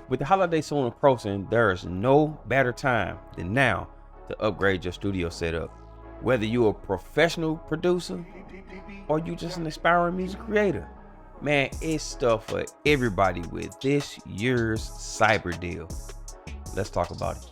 With the holiday soon approaching, there is no better time than now to upgrade your studio setup. Whether you're a professional producer or you just an aspiring music creator, man, it's stuff for everybody with this year's cyber deal. Let's talk about it.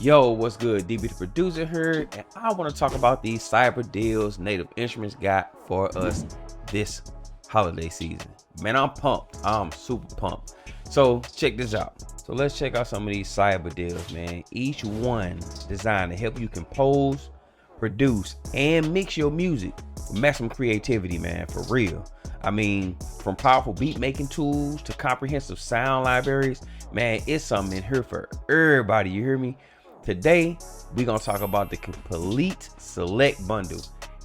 Yo, what's good? DB the producer here, and I want to talk about these cyber deals Native Instruments got for us this holiday season. Man, I'm pumped. I'm super pumped. So check this out. So let's check out some of these cyber deals, man. Each one designed to help you compose, produce, and mix your music with maximum creativity, man, for real. I mean, from powerful beat making tools to comprehensive sound libraries, man, it's something in here for everybody. You hear me? Today, we're going to talk about the Komplete Select bundle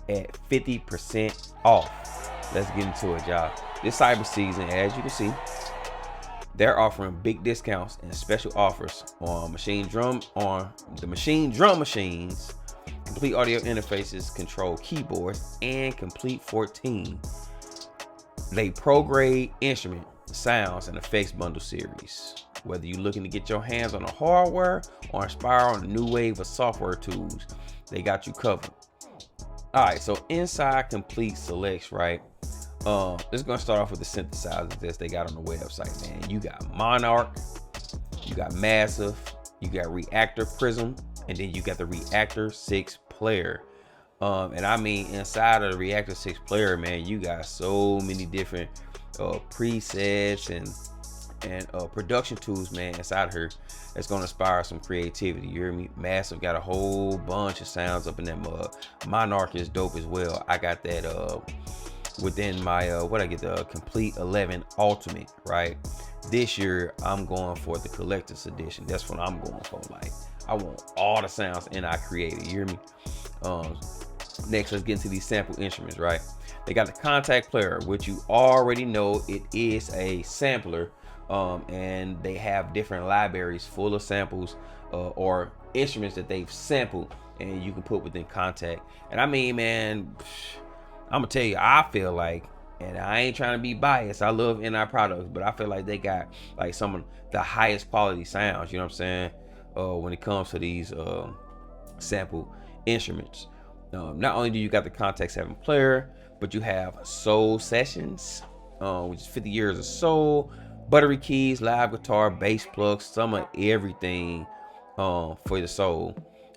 at 50% off. Let's get into it, y'all. This cyber season, as you can see, they're offering big discounts and special offers on the Maschine drum machines, Komplete audio interfaces, control keyboards, and Komplete 14. They pro-grade instrument, sounds, and effects bundle series. Whether you're looking to get your hands on the hardware or inspire on a new wave of software tools, they got you covered. All right, so inside Komplete Selects, right? It's gonna start off with the synthesizers that they got on the website, man. You got Monarch, you got Massive, you got Reactor Prism, and then you got the Reactor 6 player. And I mean, inside of the Reactor 6 player, man, you got so many different presets and production tools, man, inside her that's gonna inspire some creativity. You hear me? Massive got a whole bunch of sounds up in that mug. Monarch is dope as well. I got that within my the Komplete 11 Ultimate, right? This year I'm going for the collector's edition. That's what I'm going for. Like, I want all the sounds and I created. You hear me? Next, let's get into these sample instruments, right? They got the Contact Player, which you already know it is a sampler. And they have different libraries full of samples or instruments that they've sampled and you can put within Contact. And I mean, man, I'm gonna tell you, I feel like, and I ain't trying to be biased, I love NI products, but I feel like they got like some of the highest quality sounds, you know what I'm saying, when it comes to these sample instruments. Not only do you got the Contact 7 player, but you have Soul Sessions, which is 50 years of soul, buttery keys, live guitar, bass plugs, some of everything for the soul.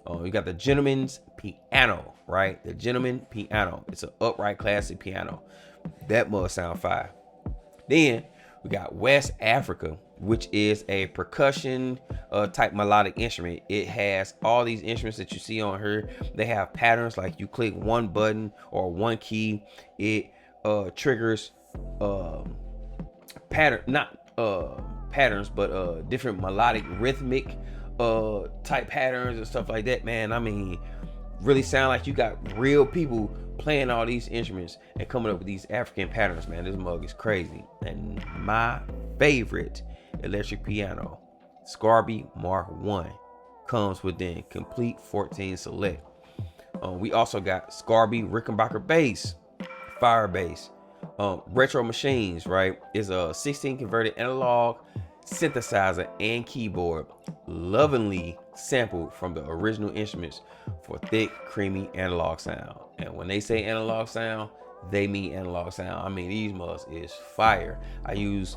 You got the Gentleman's Piano, right? The Gentleman Piano. It's an upright classic piano. That must sound fire. Then we got West Africa, which is a percussion type melodic instrument. It has all these instruments that you see on here. They have patterns, like you click one button or one key, it triggers patterns, but different melodic rhythmic type patterns and stuff like that, man. I mean, really sound like you got real people playing all these instruments and coming up with these African patterns, man. This mug is crazy. And my favorite electric piano, Scarby Mark 1, comes within Komplete 14 Select. We also got Scarby Rickenbacker bass, fire bass. Retro Machines, right, is a 16 converted analog synthesizer and keyboard, lovingly sampled from the original instruments for thick, creamy analog sound. And when they say analog sound, they mean analog sound. I mean, these mugs is fire. I use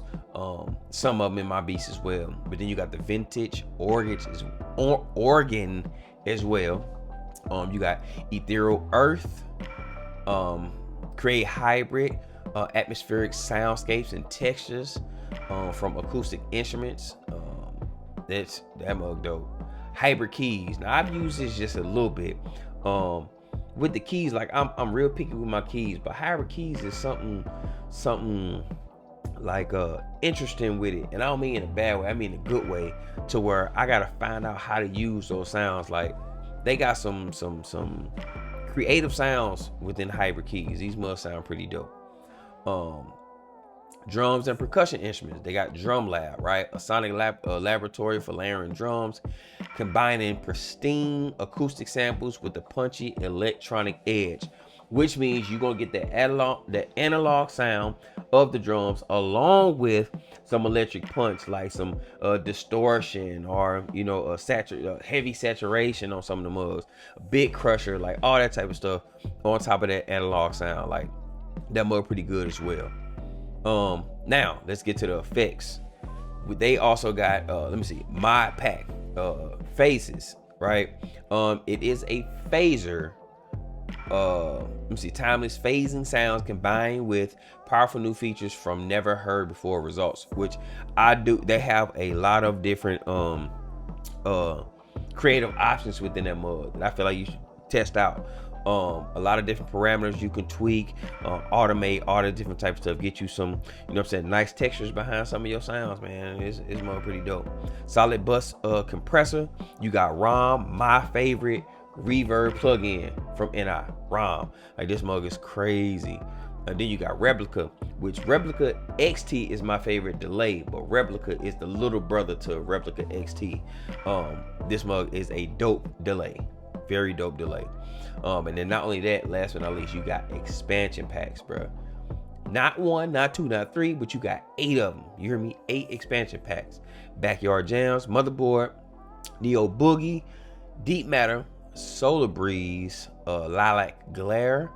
some of them in my beats as well. But then you got the vintage organ as well. You got Ethereal Earth, create hybrid atmospheric soundscapes and textures from acoustic instruments. That mug dope. Hybrid keys. Now I've used this just a little bit. With the keys, like I'm real picky with my keys, but hybrid keys is something like interesting with it. And I don't mean in a bad way, I mean in a good way, to where I gotta find out how to use those sounds. Like, they got some creative sounds within hybrid keys. These must sound pretty dope. Drums and percussion instruments. They got Drum Lab, right? A sonic laboratory for layering drums, combining pristine acoustic samples with the punchy electronic edge, which means you're gonna get the analog sound of the drums along with some electric punch, like some distortion, or a heavy saturation on some of the mugs, a bit crusher, like all that type of stuff on top of that analog sound. Like that mug pretty good as well. Now let's get to the effects. They also got let me see, Mod Pack phases, right? It is a phaser. Let me see, timeless phasing sounds combined with powerful new features from never heard before results, which I do. They have a lot of different creative options within that mug that I feel like you should test out. A lot of different parameters you can tweak, automate all the different types of stuff, get you some, nice textures behind some of your sounds, man. It's mug pretty dope. Solid bus compressor. You got ROM, my favorite reverb plugin from NI, ROM. Like, this mug is crazy. And then you got Replica, which Replica XT is my favorite delay, but Replica is the little brother to Replica XT. This mug is a dope delay, very dope delay. And then not only that, last but not least, you got expansion packs, bro. Not one, not two, not three, but you got 8 of them. You hear me? 8 expansion packs. Backyard Jams, Motherboard, Neo Boogie, Deep Matter, Solar Breeze, Lilac Glare,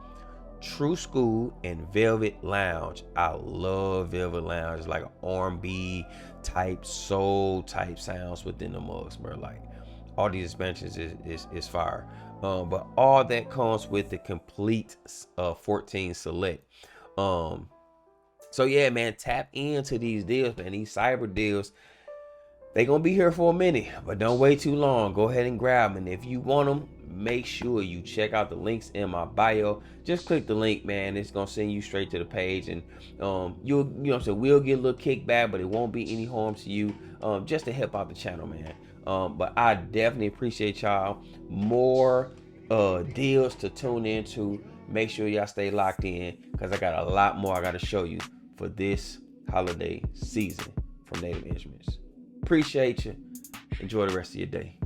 True School, and Velvet Lounge. I love Velvet Lounge. It's like an R&B type, soul type sounds within the mugs, bro. Like, all these expansions is fire. But all that comes with the Komplete 14 Select. So yeah, man, tap into these deals, man. These cyber deals, they gonna be here for a minute, but don't wait too long. Go ahead and grab them. And if you want them, make sure you check out the links in my bio. Just click the link, man. It's gonna send you straight to the page, and we'll get a little kickback, but it won't be any harm to you, just to help out the channel, man. But I definitely appreciate y'all. More deals to tune into. Make sure y'all stay locked in, because I got a lot more I got to show you for this holiday season from Native Instruments. Appreciate you. Enjoy the rest of your day.